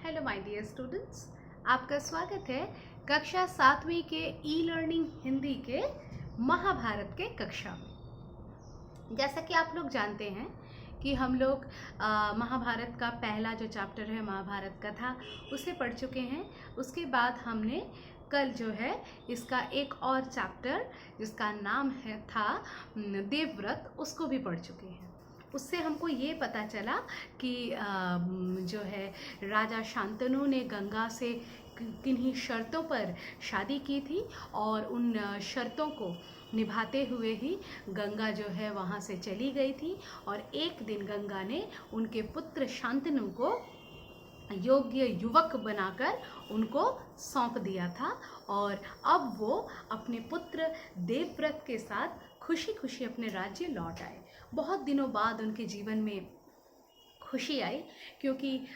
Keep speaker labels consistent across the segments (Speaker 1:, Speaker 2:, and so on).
Speaker 1: Hello my dear students, आपका स्वागत है कक्षा 7वीं के ई लर्निंग हिंदी के महाभारत के कक्षा में। जैसा कि आप लोग जानते हैं कि हम लोग महाभारत का पहला जो चैप्टर है महाभारत कथा उसे पढ़ चुके हैं। उसके बाद हमने कल जो है इसका एक और चैप्टर जिसका नाम था देवव्रत, उसको भी पढ़ चुके हैं। उससे हमको ये पता चला कि जो है राजा शांतनु ने गंगा से किन्हीं शर्तों पर शादी की थी और उन शर्तों को निभाते हुए ही गंगा जो है वहाँ से चली गई थी और एक दिन गंगा ने उनके पुत्र शांतनु को योग्य युवक बनाकर उनको सौंप दिया था और अब वो अपने पुत्र देवव्रत के साथ खुशी खुशी अपने राज्य लौट आए। बहुत दिनों बाद उनके जीवन में खुशी आई, क्योंकि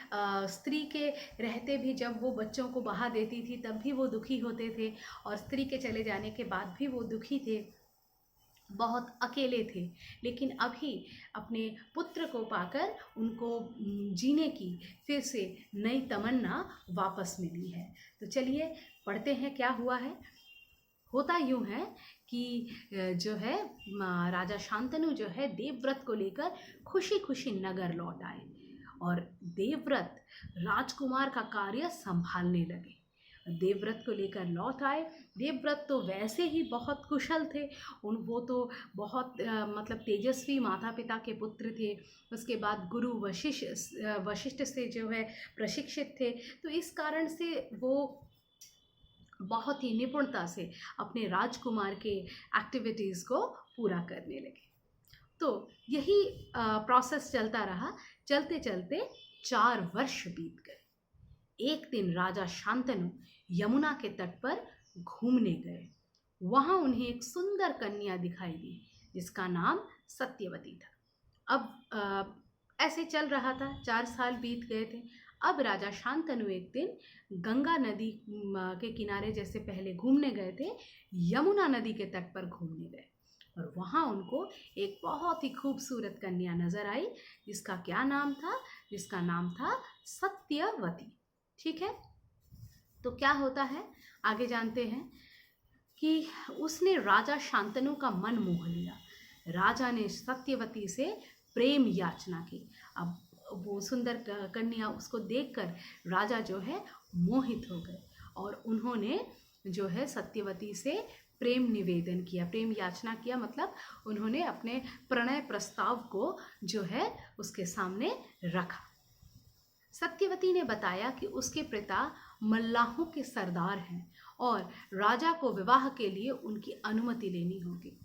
Speaker 1: स्त्री के रहते भी जब वो बच्चों को बहा देती थी तब भी वो दुखी होते थे और स्त्री के चले जाने के बाद भी वो दुखी थे, बहुत अकेले थे। लेकिन अभी अपने पुत्र को पाकर उनको जीने की फिर से नई तमन्ना वापस मिली है। तो चलिए पढ़ते हैं क्या हुआ है। होता यूँ है कि जो है राजा शांतनु जो है देवव्रत को लेकर खुशी खुशी नगर लौट आए और देवव्रत राजकुमार का कार्य संभालने लगे। देवव्रत को लेकर लौट आए। देवव्रत तो वैसे ही बहुत कुशल थे, वो तो बहुत मतलब तेजस्वी माता पिता के पुत्र थे। उसके बाद गुरु वशिष्ठ से जो है प्रशिक्षित थे, तो इस कारण से वो बहुत ही निपुणता से अपने राजकुमार के एक्टिविटीज़ को पूरा करने लगे। तो यही प्रोसेस चलता रहा। चलते चलते 4 वर्ष बीत गए। एक दिन राजा शांतनु यमुना के तट पर घूमने गए। वहाँ उन्हें एक सुंदर कन्या दिखाई दी जिसका नाम सत्यवती था। अब ऐसे चल रहा था, 4 साल बीत गए थे। अब राजा शांतनु एक दिन गंगा नदी के किनारे जैसे पहले घूमने गए थे, यमुना नदी के तट पर घूमने गए और वहाँ उनको एक बहुत ही खूबसूरत कन्या नजर आई जिसका क्या नाम था, जिसका नाम था सत्यवती। ठीक है, तो क्या होता है आगे जानते हैं कि उसने राजा शांतनु का मन मोह लिया। राजा ने सत्यवती से प्रेम याचना की। अब वो सुंदर कन्या उसको देखकर राजा जो है मोहित हो गए और उन्होंने जो है सत्यवती से प्रेम निवेदन किया, प्रेम याचना किया, मतलब उन्होंने अपने प्रणय प्रस्ताव को जो है उसके सामने रखा। सत्यवती ने बताया कि उसके पिता मल्लाहों के सरदार हैं और राजा को विवाह के लिए उनकी अनुमति लेनी होगी।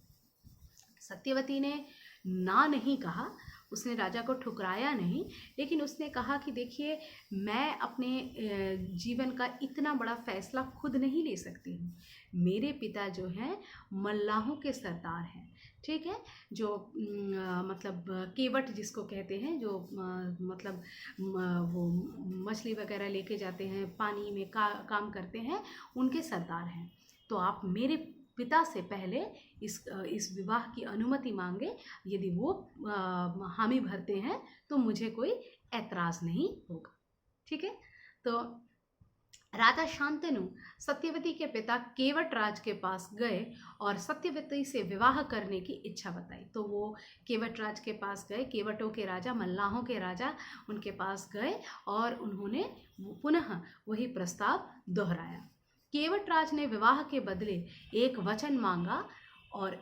Speaker 1: सत्यवती ने ना नहीं कहा, उसने राजा को ठुकराया नहीं, लेकिन उसने कहा कि देखिए मैं अपने जीवन का इतना बड़ा फैसला खुद नहीं ले सकती हूँ। मेरे पिता जो हैं मल्लाहों के सरदार हैं, ठीक है, जो मतलब केवट जिसको कहते हैं, जो मतलब वो मछली वगैरह लेके जाते हैं, पानी में काम करते हैं, उनके सरदार हैं। तो आप मेरे पिता से पहले इस विवाह की अनुमति मांगे। यदि वो हामी भरते हैं तो मुझे कोई ऐतराज़ नहीं होगा। ठीक है, तो राजा शांतनु सत्यवती के पिता केवट राज के पास गए और सत्यवती से विवाह करने की इच्छा बताई। तो वो केवट राज के पास गए, केवटों के राजा, मल्लाहों के राजा उनके पास गए और उन्होंने पुनः वही प्रस्ताव दोहराया। केवट राज ने विवाह के बदले एक वचन मांगा और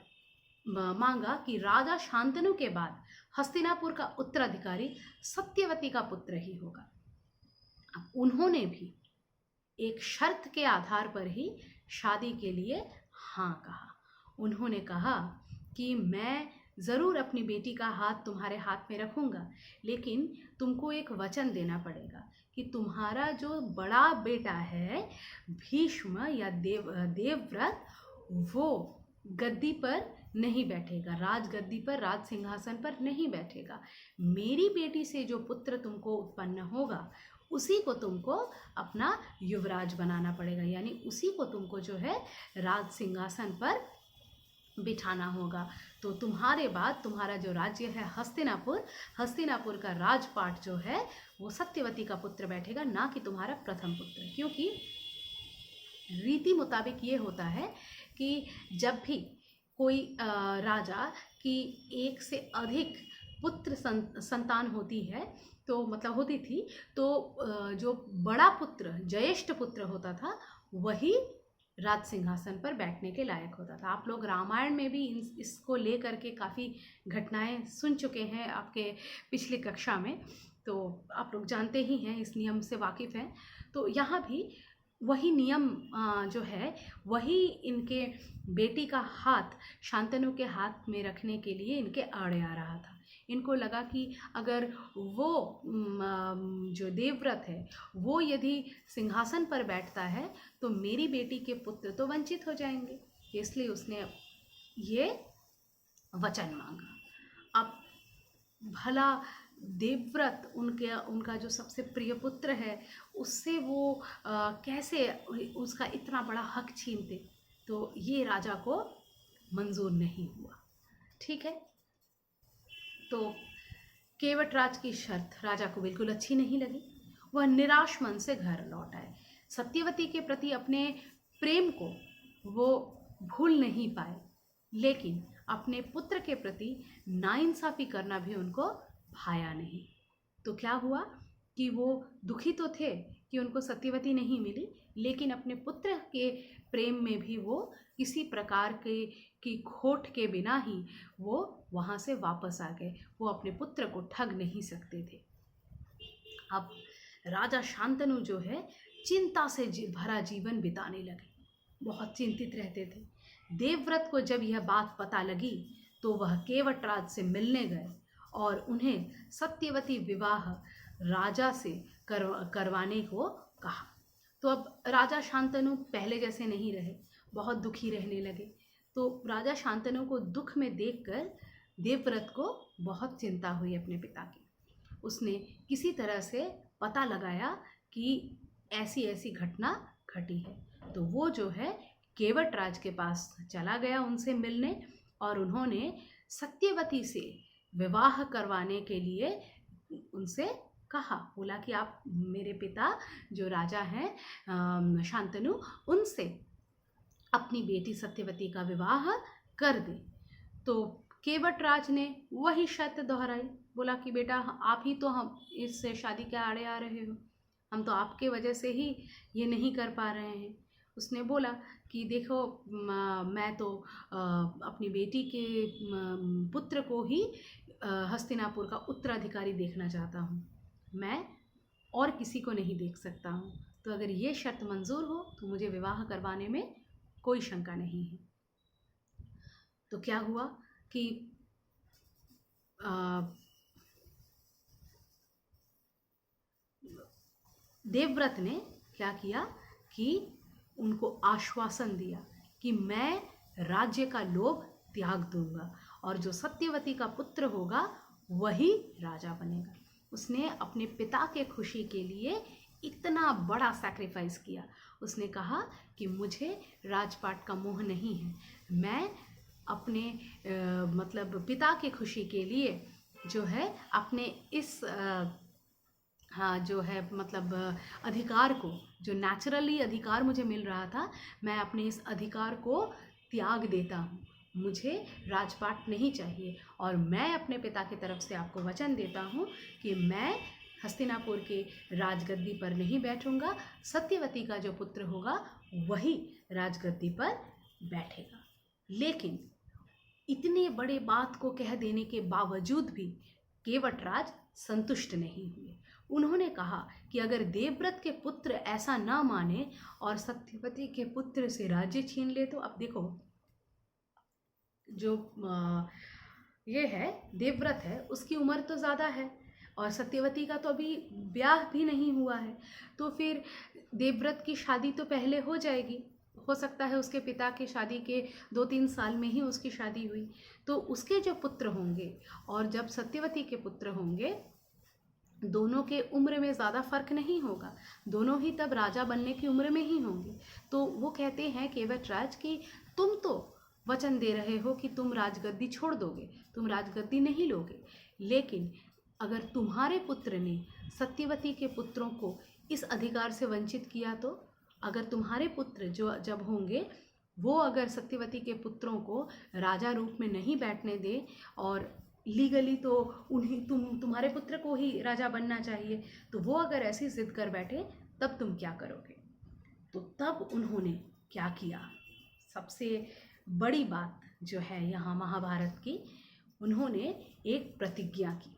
Speaker 1: मांगा कि राजा शांतनु के बाद हस्तिनापुर का उत्तराधिकारी सत्यवती का पुत्र ही होगा। अब उन्होंने भी एक शर्त के आधार पर ही शादी के लिए हाँ कहा। उन्होंने कहा कि मैं ज़रूर अपनी बेटी का हाथ तुम्हारे हाथ में रखूँगा, लेकिन तुमको एक वचन देना पड़ेगा कि तुम्हारा जो बड़ा बेटा है भीष्म या देवव्रत, वो गद्दी पर नहीं बैठेगा, राजगद्दी पर, राज सिंहासन पर नहीं बैठेगा। मेरी बेटी से जो पुत्र तुमको उत्पन्न होगा उसी को तुमको अपना युवराज बनाना पड़ेगा, यानी उसी को तुमको जो है राज सिंहासन पर बिठाना होगा। तो तुम्हारे बाद तुम्हारा जो राज्य है हस्तिनापुर, हस्तिनापुर का राजपाट जो है वो सत्यवती का पुत्र बैठेगा, ना कि तुम्हारा प्रथम पुत्र। क्योंकि रीति मुताबिक ये होता है कि जब भी कोई राजा की एक से अधिक पुत्र संतान होती है, तो मतलब होती थी, तो जो बड़ा पुत्र, ज्येष्ठ पुत्र होता था, वही राज सिंहासन पर बैठने के लायक होता था। आप लोग रामायण में भी इसको लेकर के काफ़ी घटनाएं सुन चुके हैं आपके पिछली कक्षा में, तो आप लोग जानते ही हैं, इस नियम से वाकिफ़ हैं। तो यहाँ भी वही नियम जो है, वही इनके बेटी का हाथ शांतनु के हाथ में रखने के लिए इनके आड़े आ रहा था। इनको लगा कि अगर वो जो देवव्रत है वो यदि सिंहासन पर बैठता है तो मेरी बेटी के पुत्र तो वंचित हो जाएंगे, इसलिए उसने ये वचन मांगा। अब भला देवव्रत उनका जो सबसे प्रिय पुत्र है, उससे वो कैसे उसका इतना बड़ा हक छीनते, तो ये राजा को मंजूर नहीं हुआ। ठीक है, तो केवटराज की शर्त राजा को बिल्कुल अच्छी नहीं लगी। वह निराश मन से घर लौट आए। सत्यवती के प्रति अपने प्रेम को वो भूल नहीं पाए, लेकिन अपने पुत्र के प्रति नाइंसाफ़ी करना भी उनको भाया नहीं। तो क्या हुआ कि वो दुखी तो थे कि उनको सत्यवती नहीं मिली, लेकिन अपने पुत्र के प्रेम में भी वो किसी प्रकार की खोट के बिना ही वो वहाँ से वापस आ गए। वो अपने पुत्र को ठग नहीं सकते थे। अब राजा शांतनु जो है चिंता से भरा जीवन बिताने लगे, बहुत चिंतित रहते थे। देवव्रत को जब यह बात पता लगी तो वह केवटराज से मिलने गए और उन्हें सत्यवती विवाह राजा से करवाने को कहा। तो अब राजा शांतनु पहले जैसे नहीं रहे, बहुत दुखी रहने लगे। तो राजा शांतनु को दुख में देखकर देवव्रत को बहुत चिंता हुई अपने पिता की। उसने किसी तरह से पता लगाया कि ऐसी ऐसी घटना घटी है, तो वो जो है केवटराज के पास चला गया उनसे मिलने, और उन्होंने सत्यवती से विवाह करवाने के लिए उनसे कहा। बोला कि आप मेरे पिता जो राजा हैं शांतनु, उनसे अपनी बेटी सत्यवती का विवाह कर दे। तो केवटराज ने वही शर्त दोहराई। बोला कि बेटा आप ही तो हम इस शादी के आड़े आ रहे हो, हम तो आपके वजह से ही ये नहीं कर पा रहे हैं। उसने बोला कि देखो मैं तो अपनी बेटी के पुत्र को ही हस्तिनापुर का उत्तराधिकारी देखना चाहता हूँ, मैं और किसी को नहीं देख सकता हूँ। तो अगर ये शर्त मंजूर हो तो मुझे विवाह करवाने में कोई शंका नहीं है। तो क्या हुआ कि देवव्रत ने क्या किया कि उनको आश्वासन दिया कि मैं राज्य का लोभ त्याग दूंगा और जो सत्यवती का पुत्र होगा वही राजा बनेगा। उसने अपने पिता के खुशी के लिए इतना बड़ा सैक्रिफाइस किया। उसने कहा कि मुझे राजपाट का मोह नहीं है, मैं अपने मतलब पिता के खुशी के लिए जो है अपने इस हाँ जो है मतलब अधिकार को, जो नेचुरली अधिकार मुझे मिल रहा था, मैं अपने इस अधिकार को त्याग देता हूँ। मुझे राजपाट नहीं चाहिए और मैं अपने पिता की तरफ से आपको वचन देता हूँ कि मैं हस्तिनापुर के राजगद्दी पर नहीं बैठूंगा, सत्यवती का जो पुत्र होगा वही राजगद्दी पर बैठेगा। लेकिन इतने बड़े बात को कह देने के बावजूद भी केवटराज संतुष्ट नहीं हुए। उन्होंने कहा कि अगर देवव्रत के पुत्र ऐसा ना माने और सत्यवती के पुत्र से राज्य छीन ले, तो अब देखो जो ये है देवव्रत है उसकी उम्र तो ज़्यादा है और सत्यवती का तो अभी ब्याह भी नहीं हुआ है, तो फिर देवव्रत की शादी तो पहले हो जाएगी। हो सकता है उसके पिता की शादी के 2-3 साल में ही उसकी शादी हुई, तो उसके जो पुत्र होंगे और जब सत्यवती के पुत्र होंगे, दोनों के उम्र में ज़्यादा फर्क नहीं होगा, दोनों ही तब राजा बनने की उम्र में ही होंगे। तो वो कहते हैं केवटराज कि तुम तो वचन दे रहे हो कि तुम राजगद्दी छोड़ दोगे, तुम राजगद्दी नहीं लोगे, लेकिन अगर तुम्हारे पुत्र ने सत्यवती के पुत्रों को इस अधिकार से वंचित किया तो, अगर तुम्हारे पुत्र जो जब होंगे वो अगर सत्यवती के पुत्रों को राजा रूप में नहीं बैठने दे और लीगली तो उन्हीं तुम्हारे पुत्र को ही राजा बनना चाहिए, तो वो अगर ऐसी जिद कर बैठे तब तुम क्या करोगे? तो तब उन्होंने क्या किया, सबसे बड़ी बात जो है यहाँ महाभारत की, उन्होंने एक प्रतिज्ञा की।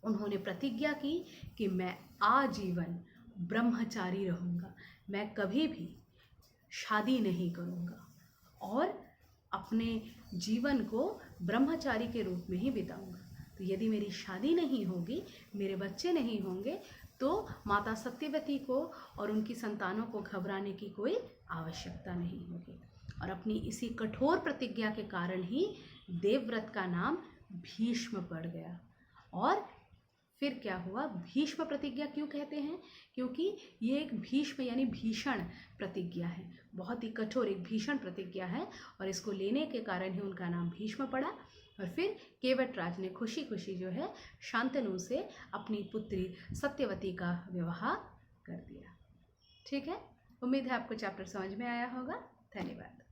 Speaker 1: उन्होंने प्रतिज्ञा की कि मैं आजीवन ब्रह्मचारी रहूँगा, मैं कभी भी शादी नहीं करूँगा और अपने जीवन को ब्रह्मचारी के रूप में ही बिताऊँगा। तो यदि मेरी शादी नहीं होगी, मेरे बच्चे नहीं होंगे, तो माता सत्यवती को और उनकी संतानों को घबराने की कोई आवश्यकता नहीं होगी। और अपनी इसी कठोर प्रतिज्ञा के कारण ही देवव्रत का नाम भीष्म पड़ गया। और फिर क्या हुआ? भीष्म प्रतिज्ञा क्यों कहते हैं? क्योंकि ये एक भीष्म यानी भीषण प्रतिज्ञा है, बहुत ही कठोर एक भीषण प्रतिज्ञा है, और इसको लेने के कारण ही उनका नाम भीष्म पड़ा। और फिर केवटराज ने खुशी खुशी जो है शांतनु से अपनी पुत्री सत्यवती का विवाह कर दिया। ठीक है, उम्मीद है आपको चैप्टर समझ में आया होगा। धन्यवाद।